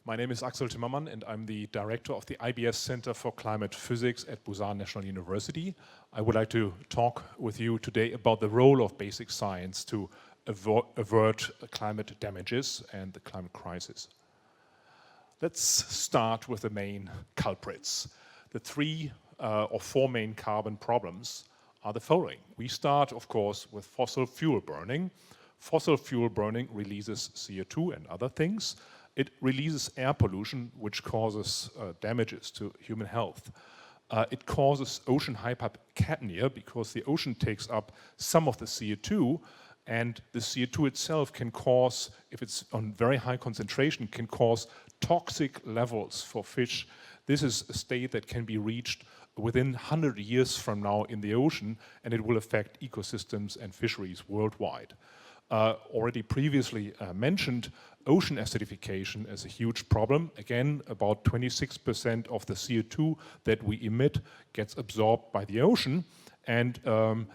My name is Axel Timmermann and I'm the director of the IBS Center for Climate Physics at Busan National University. I would like to talk with you today about the role of basic science to avert climate damages and the climate crisis. Let's start with the main culprits. The three or four main carbon problems are the following. We start, of course, with fossil fuel burning. Fossil fuel burning releases CO2 and other things. It releases air pollution, which causes damages to human health. It causes ocean hypercapnia because the ocean takes up some of the CO2, and the CO2 itself can cause, if it's on very high concentration, can cause toxic levels for fish. This is a state that can be reached within 100 years from now in the ocean, and it will affect ecosystems and fisheries worldwide. Already previously mentioned, ocean acidification is a huge problem. Again, about 26% of the CO2 that we emit gets absorbed by the ocean, and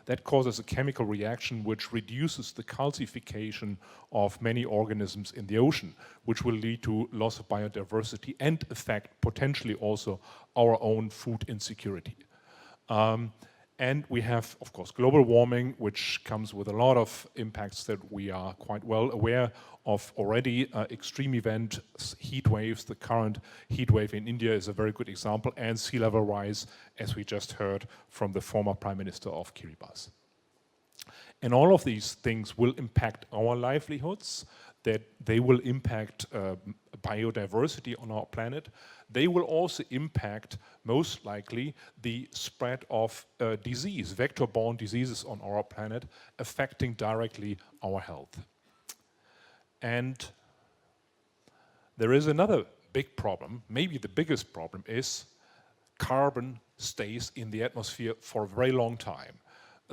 that causes a chemical reaction which reduces the calcification of many organisms in the ocean, which will lead to loss of biodiversity and affect potentially also our own food insecurity. And we have, of course, global warming, which comes with a lot of impacts that we are quite well aware of already. Extreme event, heat waves, the current heat wave in India is a very good example, and sea level rise, as we just heard from the former Prime Minister of Kiribati. And all of these things will impact our livelihoods, that they will impact biodiversity on our planet. They will also impact, most likely, the spread of disease, vector-borne diseases on our planet, affecting directly our health. And there is another big problem, maybe the biggest problem, is carbon stays in the atmosphere for a very long time.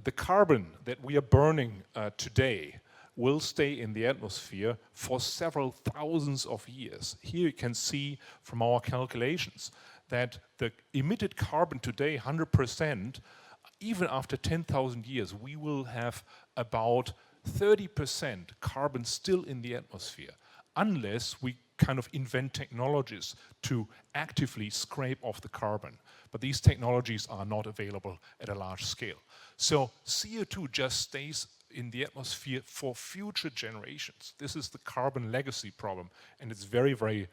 The carbon that we are burning today will stay in the atmosphere for several thousands of years. Here you can see from our calculations that the emitted carbon today, 100%, even after 10,000 years, we will have about 30% carbon still in the atmosphere, unless we kind of invent technologies to actively scrape off the carbon. But these technologies are not available at a large scale. So CO2 just stays in the atmosphere for future generations. This is the carbon legacy problem, and it's very, very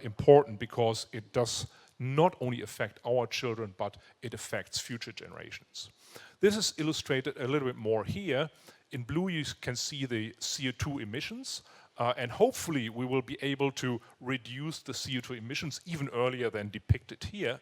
important because it does not only affect our children, but it affects future generations. This is illustrated a little bit more here. In blue you can see the CO2 emissions, and hopefully we will be able to reduce the CO2 emissions even earlier than depicted here.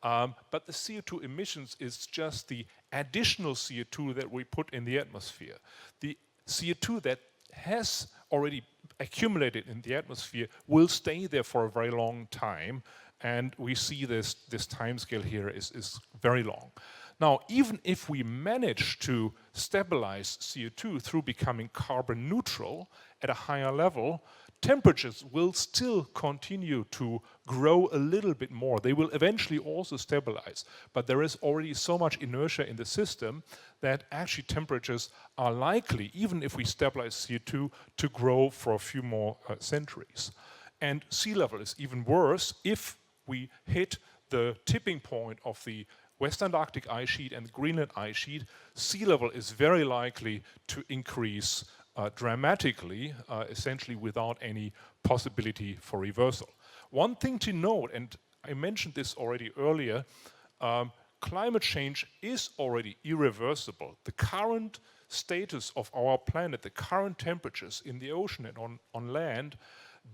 But the CO2 emissions is just the additional CO2 that we put in the atmosphere. The CO2 that has already accumulated in the atmosphere will stay there for a very long time, and we see this time scale here is very long. Now, even if we manage to stabilize CO2 through becoming carbon neutral at a higher level, temperatures will still continue to grow a little bit more. They will eventually also stabilize, but there is already so much inertia in the system that actually temperatures are likely, even if we stabilize CO2, to grow for a few more centuries. And sea level is even worse. If we hit the tipping point of the West Antarctic ice sheet and the Greenland ice sheet, sea level is very likely to increase dramatically, essentially without any possibility for reversal. One thing to note, and I mentioned this already earlier, climate change is already irreversible. The current status of our planet, the current temperatures in the ocean and on land,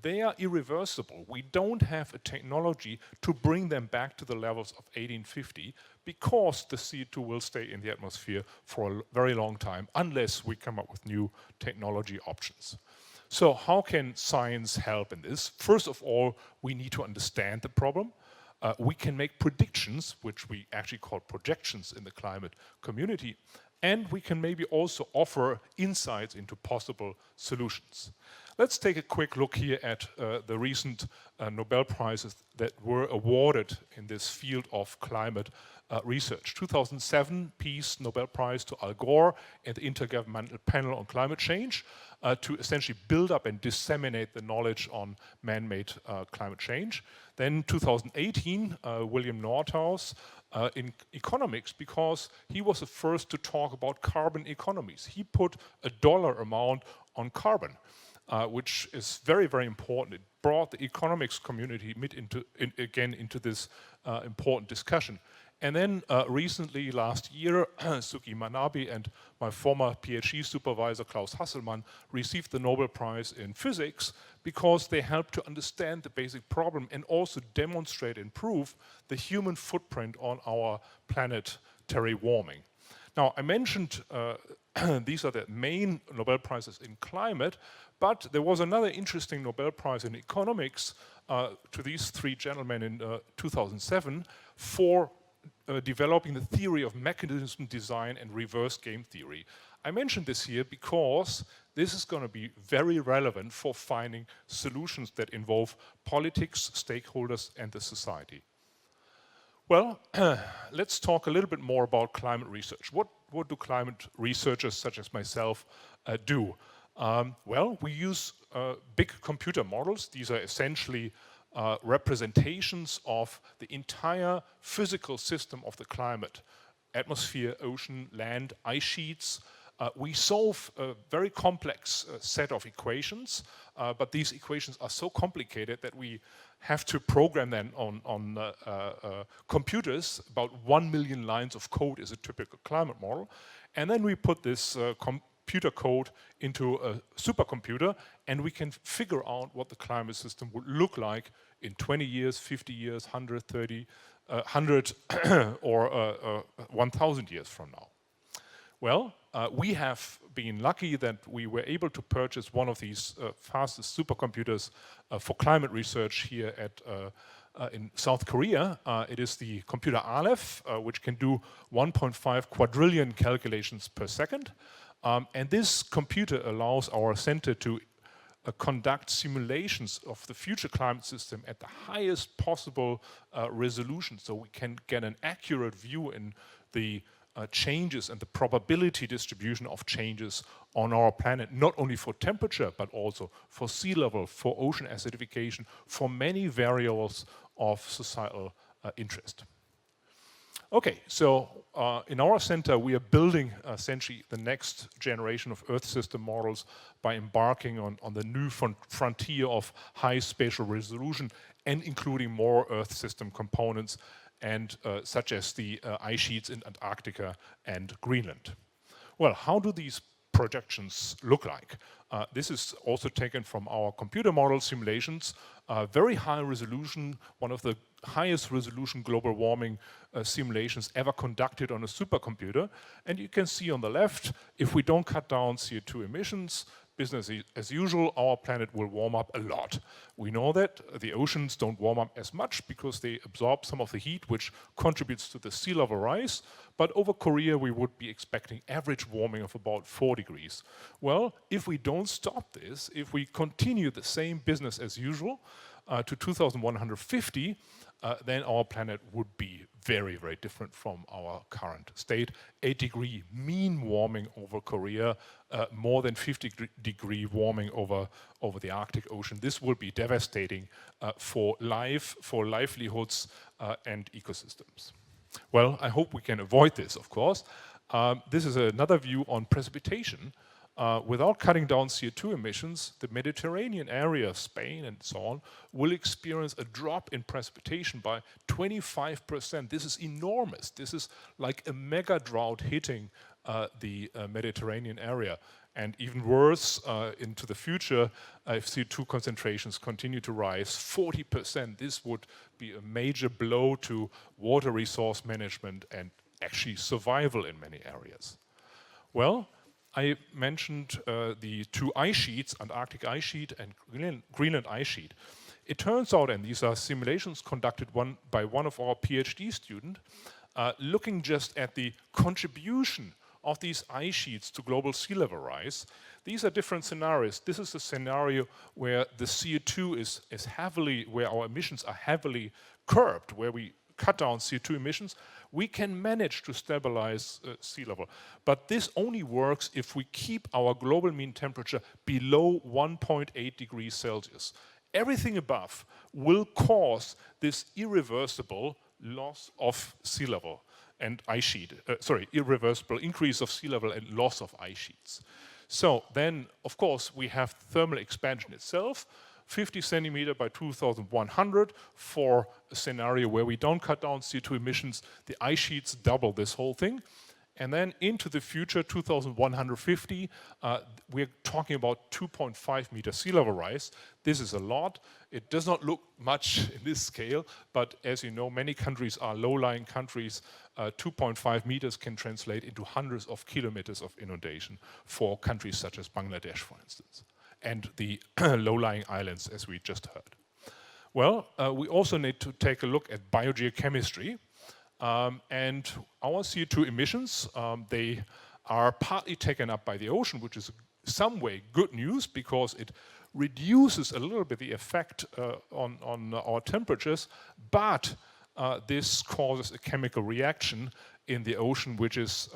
they are irreversible. We don't have a technology to bring them back to the levels of 1850 because the CO2 will stay in the atmosphere for a very long time unless we come up with new technology options. So how can science help in this? First of all, we need to understand the problem. We can make predictions, which we actually call projections in the climate community, and we can maybe also offer insights into possible solutions. Let's take a quick look here at the recent Nobel Prizes that were awarded in this field of climate research. 2007 Peace Nobel Prize to Al Gore and the Intergovernmental Panel on Climate Change to essentially build up and disseminate the knowledge on man-made climate change. Then 2018, William Nordhaus in economics, because he was the first to talk about carbon economies. He put a dollar amount on carbon, which is very, very important. It brought the economics community again into this important discussion. And then recently, last year, Suki Manabe and my former PhD supervisor, Klaus Hasselmann, received the Nobel Prize in Physics because they helped to understand the basic problem and also demonstrate and prove the human footprint on our planetary warming. Now, I mentioned these are the main Nobel Prizes in climate, but there was another interesting Nobel Prize in economics to these three gentlemen in 2007 for developing the theory of mechanism design and reverse game theory. I mentioned this here because this is going to be very relevant for finding solutions that involve politics, stakeholders, and the society. Well, let's talk a little bit more about climate research. What do climate researchers such as myself do? Well, we use big computer models. These are essentially representations of the entire physical system of the climate. Atmosphere, ocean, land, ice sheets. We solve a very complex set of equations, but these equations are so complicated that we have to program them on computers. About 1 million lines of code is a typical climate model. And then we put this computer code into a supercomputer, and we can figure out what the climate system would look like in 20 years, 50 years, 130, 100 or 1,000 years from now. Well, we have been lucky that we were able to purchase one of these fastest supercomputers for climate research here in South Korea. It is the computer Aleph, which can do 1.5 quadrillion calculations per second. And this computer allows our center to conduct simulations of the future climate system at the highest possible resolution, so we can get an accurate view in the changes and the probability distribution of changes on our planet, not only for temperature, but also for sea level, for ocean acidification, for many variables of societal interest. Okay, so in our center, we are building essentially the next generation of Earth system models by embarking on the new frontier of high spatial resolution and including more Earth system components, and such as the ice sheets in Antarctica and Greenland. Well, how do these projections look like? This is also taken from our computer model simulations. Very high resolution, one of the highest resolution global warming simulations ever conducted on a supercomputer. And you can see on the left, if we don't cut down CO2 emissions, business as usual, our planet will warm up a lot. We know that the oceans don't warm up as much because they absorb some of the heat, which contributes to the sea level rise. But over Korea, we would be expecting average warming of about 4 degrees. Well, if we don't stop this, if we continue the same business as usual to 2150, then our planet would be very, very different from our current state. 8-degree mean warming over Korea, more than 50-degree warming over the Arctic Ocean. This will be devastating for life, for livelihoods and ecosystems. Well, I hope we can avoid this, of course. This is another view on precipitation. Without cutting down CO2 emissions, the Mediterranean area, Spain and so on, will experience a drop in precipitation by 25%. This is enormous. This is like a mega drought hitting the Mediterranean area. And even worse, into the future, if CO2 concentrations continue to rise 40%, this would be a major blow to water resource management and actually survival in many areas. Well, I mentioned the two ice sheets, Antarctic ice sheet and Greenland ice sheet. It turns out, and these are simulations conducted by one of our PhD students, looking just at the contribution of these ice sheets to global sea level rise, these are different scenarios. This is a scenario where the CO2 is heavily, where our emissions are heavily curbed, where we cut down CO2 emissions. We can manage to stabilize sea level. But this only works if we keep our global mean temperature below 1.8 degrees Celsius. Everything above will cause this irreversible loss of sea level and ice sheet, irreversible increase of sea level and loss of ice sheets. So then, of course, we have thermal expansion itself, 50 centimeter by 2100 for a scenario where we don't cut down CO2 emissions, the ice sheets double this whole thing. And then into the future, 2150, we're talking about 2.5 meter sea level rise. This is a lot. It does not look much in this scale, but as you know, many countries are low-lying countries. 2.5 meters can translate into hundreds of kilometers of inundation for countries such as Bangladesh, for instance, and the low-lying islands, as we just heard. Well, we also need to take a look at biogeochemistry. And our CO2 emissions, they are partly taken up by the ocean, which is some way good news because it reduces a little bit the effect on our temperatures, but this causes a chemical reaction in the ocean which is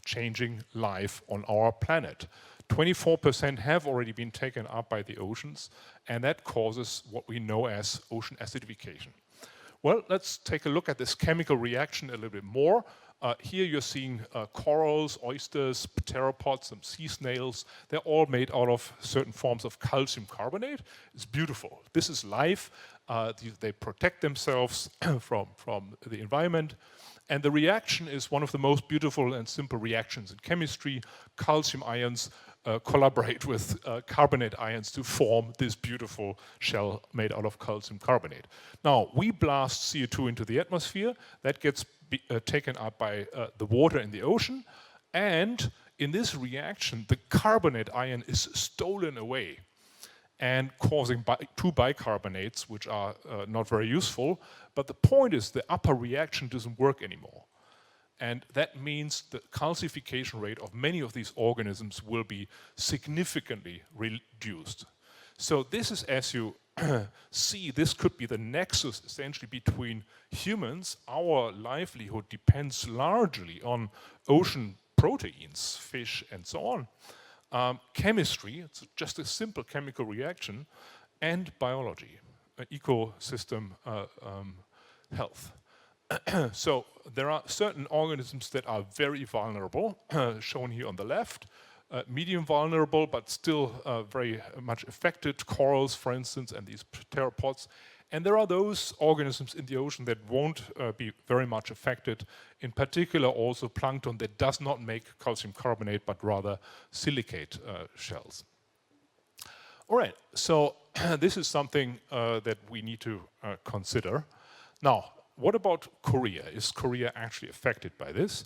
changing life on our planet. 24% have already been taken up by the oceans, and that causes what we know as ocean acidification. Well, let's take a look at this chemical reaction a little bit more. Here you're seeing corals, oysters, pteropods, some sea snails. They're all made out of certain forms of calcium carbonate. It's beautiful. This is life. They protect themselves from the environment. And the reaction is one of the most beautiful and simple reactions in chemistry. Calcium ions collaborate with carbonate ions to form this beautiful shell made out of calcium carbonate. Now, we blast CO2 into the atmosphere. That gets taken up by the water in the ocean. And in this reaction, the carbonate ion is stolen away and causing two bicarbonates, which are not very useful. But the point is the upper reaction doesn't work anymore. And that means the calcification rate of many of these organisms will be significantly reduced. So this is, as you see, this could be the nexus essentially between humans. Our livelihood depends largely on ocean proteins, fish, and so on. Chemistry, it's just a simple chemical reaction, and biology, ecosystem health. So there are certain organisms that are very vulnerable, shown here on the left, medium vulnerable but still very much affected, corals for instance, and these pteropods. And there are those organisms in the ocean that won't be very much affected, in particular also plankton that does not make calcium carbonate but rather silicate shells. All right, so this is something that we need to consider. Now, what about Korea? Is Korea actually affected by this?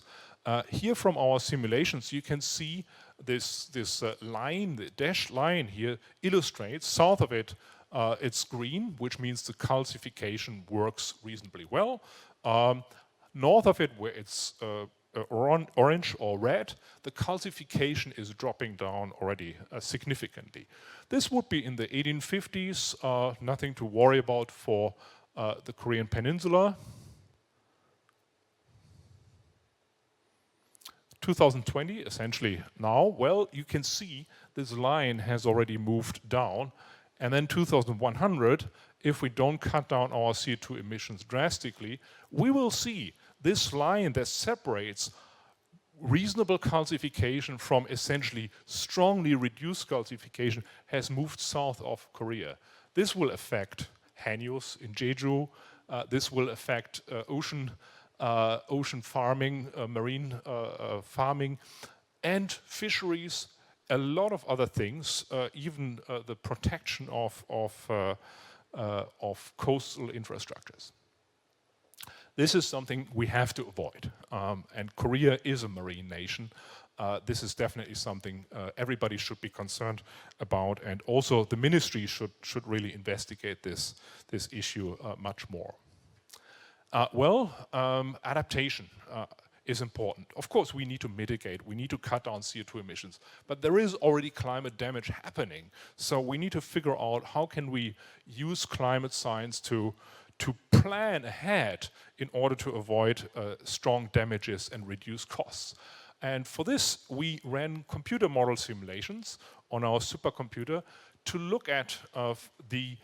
Here from our simulations, you can see this line, the dashed line here, illustrates. South of it, it's green, which means the calcification works reasonably well. North of it, where it's orange or red, the calcification is dropping down already significantly. This would be in the 1850s, nothing to worry about for the Korean Peninsula. 2020, essentially now, well, you can see this line has already moved down. And then 2100, if we don't cut down our CO2 emissions drastically, we will see this line that separates reasonable calcification from essentially strongly reduced calcification has moved south of Korea. This will affect Hanyos in Jeju. This will affect ocean farming, marine farming, and fisheries. A lot of other things, even the protection of coastal infrastructures. This is something we have to avoid, and Korea is a marine nation. This is definitely something everybody should be concerned about, and also the ministry should really investigate this issue much more. Adaptation. is important. Of course, we need to mitigate, we need to cut down CO2 emissions, but there is already climate damage happening. So we need to figure out how can we use climate science to plan ahead in order to avoid strong damages and reduce costs. And for this, we ran computer model simulations on our supercomputer to look at the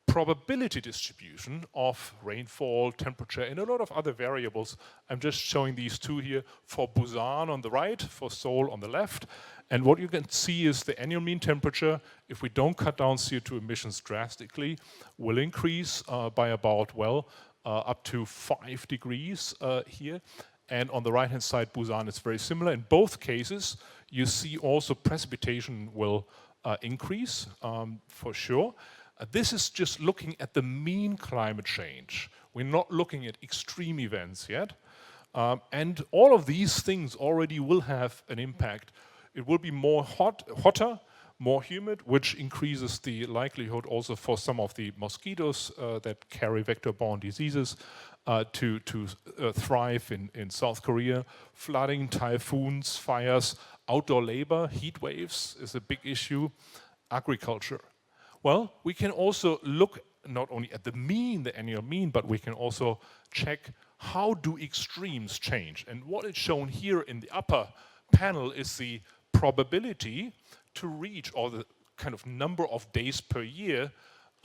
probability distribution of rainfall, temperature, and a lot of other variables. I'm just showing these two here for Busan on the right, for Seoul on the left. And what you can see is the annual mean temperature, if we don't cut down CO2 emissions drastically, will increase by about, up to 5 degrees here. And on the right-hand side, Busan is very similar. In both cases, you see also precipitation will increase for sure. This is just looking at the mean climate change. We're not looking at extreme events yet. And all of these things already will have an impact. It will be more hotter, more humid, which increases the likelihood also for some of the mosquitoes that carry vector-borne diseases to thrive in South Korea. Flooding, typhoons, fires, outdoor labor, heat waves is a big issue. Agriculture. Well, we can also look not only at the mean, the annual mean, but we can also check how do extremes change. And what is shown here in the upper panel is the probability to reach, or the kind of number of days per year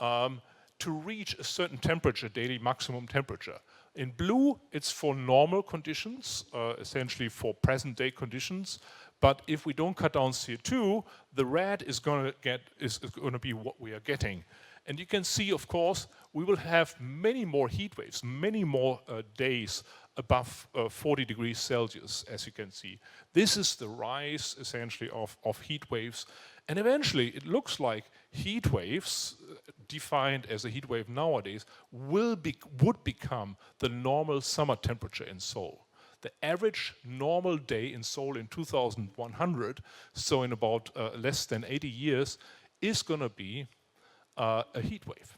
to reach a certain temperature, daily maximum temperature. In blue, it's for normal conditions, essentially for present day conditions. But if we don't cut down CO2, the red is going to be what we are getting. And you can see, of course, we will have many more heat waves, many more days above 40 degrees Celsius, as you can see. This is the rise, essentially, of heat waves. And eventually, it looks like heat waves, defined as a heat wave nowadays, would become the normal summer temperature in Seoul. The average normal day in Seoul in 2100, so in about less than 80 years, is going to be a heat wave.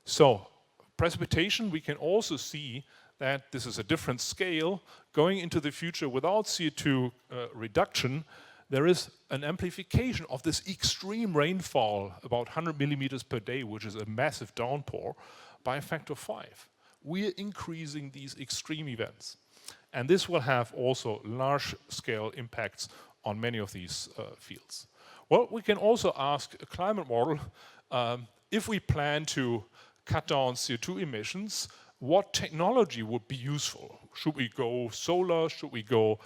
So precipitation, we can also see that this is a different scale. Going into the future without CO2 reduction, there is an amplification of this extreme rainfall, about 100 millimeters per day, which is a massive downpour, by a factor of 5. We are increasing these extreme events. And this will have also large-scale impacts on many of these fields. Well, we can also ask a climate model, if we plan to cut down CO2 emissions, what technology would be useful? Should we go solar? Should we go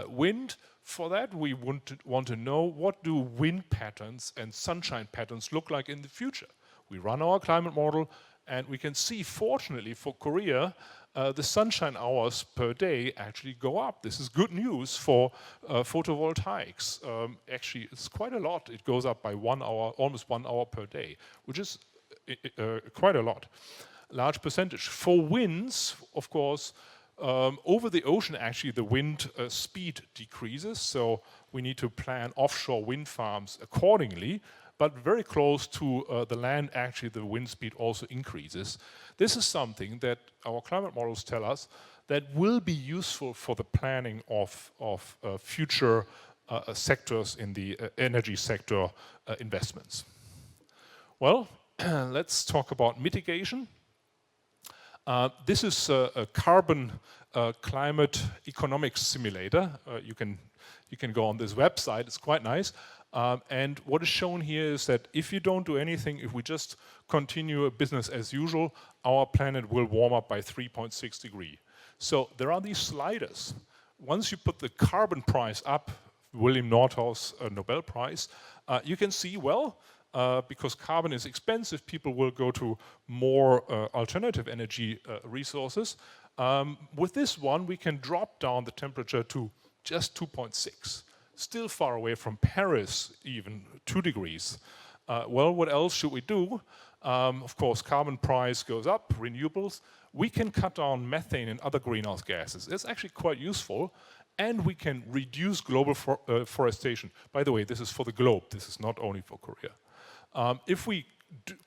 wind? For that, we want to know what do wind patterns and sunshine patterns look like in the future. We run our climate model, and we can see, fortunately for Korea, the sunshine hours per day actually go up. This is good news for photovoltaics. Actually, it's quite a lot. It goes up by 1 hour, almost 1 hour per day, which is quite a lot. Large percentage. For winds, of course, over the ocean, actually, the wind speed decreases, so we need to plan offshore wind farms accordingly. But very close to the land, actually, the wind speed also increases. This is something that our climate models tell us that will be useful for the planning of future sectors in the energy sector investments. Well, let's talk about mitigation. This is a carbon climate economics simulator. You can go on this website, it's quite nice. And what is shown here is that if you don't do anything, if we just continue a business as usual, our planet will warm up by 3.6 degrees. So there are these sliders. Once you put the carbon price up, William Nordhaus Nobel Prize, you can see, well, because carbon is expensive, people will go to more alternative energy resources. With this one, we can drop down the temperature to just 2.6. Still far away from Paris, even 2 degrees. Well, what else should we do? Of course, carbon price goes up, renewables. We can cut down methane and other greenhouse gases. It's actually quite useful. And we can reduce global forestation. By the way, this is for the globe. This is not only for Korea. If we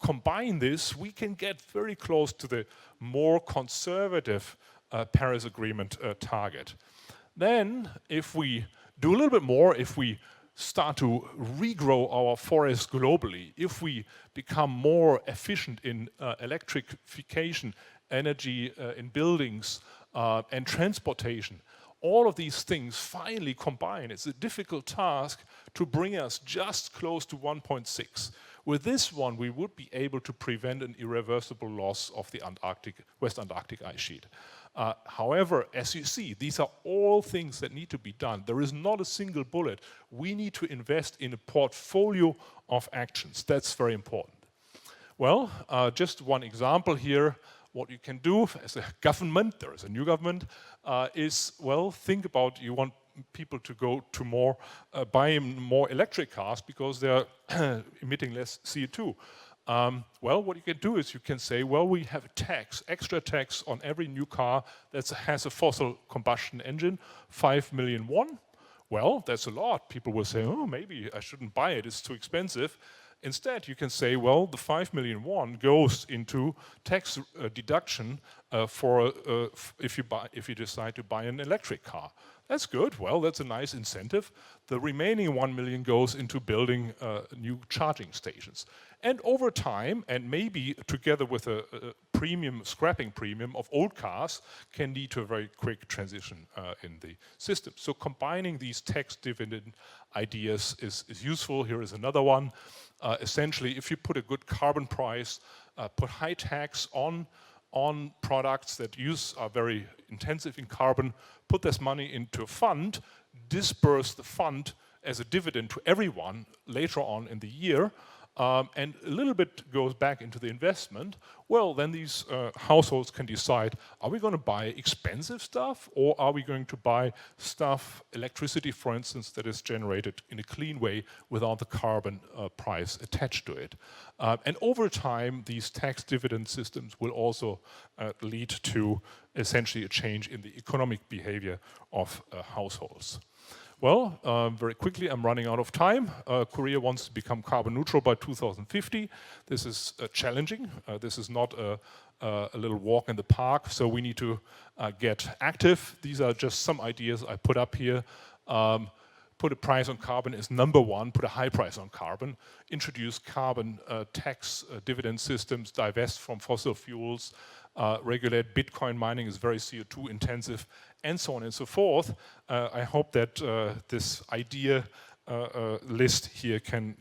combine this, we can get very close to the more conservative Paris Agreement target. Then, if we do a little bit more, if we start to regrow our forests globally, if we become more efficient in electrification, energy in buildings, and transportation, all of these things finally combine. It's a difficult task to bring us just close to 1.6. With this one, we would be able to prevent an irreversible loss of the West Antarctic ice sheet. However, as you see, these are all things that need to be done. There is not a single bullet. We need to invest in a portfolio of actions. That's very important. Well, just one example here. What you can do as a government, there is a new government, is, well, think about, you want people to go to more, buy more electric cars because they're emitting less CO2. Well, what you can do is you can say, well, we have a tax, extra tax on every new car that has a fossil combustion engine, 5 million won. Well, that's a lot. People will say, oh, maybe I shouldn't buy it, it's too expensive. Instead, you can say, well, the 5 million won goes into tax deduction if you decide to buy an electric car. That's good. Well, that's a nice incentive. The remaining 1 million goes into building new charging stations. And over time, and maybe together with a premium, scrapping premium of old cars, can lead to a very quick transition in the system. So combining these tax dividend ideas is useful. Here is another one. Essentially, if you put a good carbon price, put high tax on products that are very intensive in carbon, put this money into a fund, disperse the fund as a dividend to everyone later on in the year, and a little bit goes back into the investment, well, then these households can decide, are we going to buy expensive stuff, or are we going to buy stuff, electricity, for instance, that is generated in a clean way without the carbon price attached to it. And over time, these tax dividend systems will also lead to essentially a change in the economic behavior of households. Well, very quickly, I'm running out of time. Korea wants to become carbon neutral by 2050. This is challenging. This is not a little walk in the park, so we need to get active. These are just some ideas I put up here. Put a price on carbon is number one, put a high price on carbon, introduce carbon tax dividend systems, divest from fossil fuels, regulate Bitcoin mining is very CO2 intensive, and so on and so forth. I hope that this idea list here can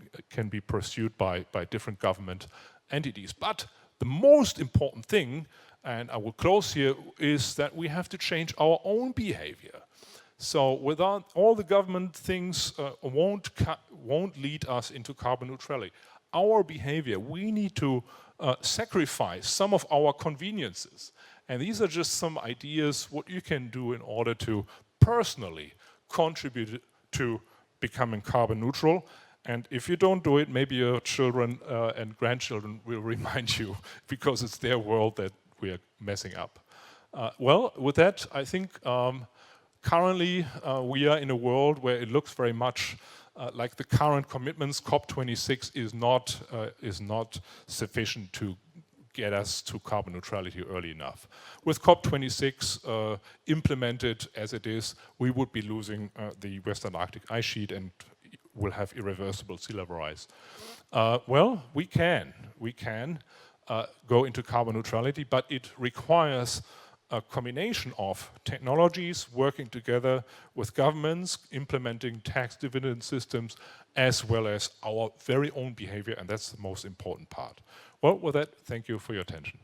be pursued by different government entities. But the most important thing, and I will close here, is that we have to change our own behavior. So without all the government things won't lead us into carbon neutrality. Our behavior, we need to sacrifice some of our conveniences. And these are just some ideas what you can do in order to personally contribute to becoming carbon neutral. And if you don't do it, maybe your children and grandchildren will remind you, because it's their world that we are messing up. Well, with that, I think currently we are in a world where it looks very much like the current commitments. COP26 is not sufficient to get us to carbon neutrality early enough. With COP26 implemented as it is, we would be losing the West Antarctic ice sheet and will have irreversible sea level rise. Well, we can go into carbon neutrality, but it requires a combination of technologies working together with governments, implementing tax dividend systems, as well as our very own behavior, and that's the most important part. Well, with that, thank you for your attention.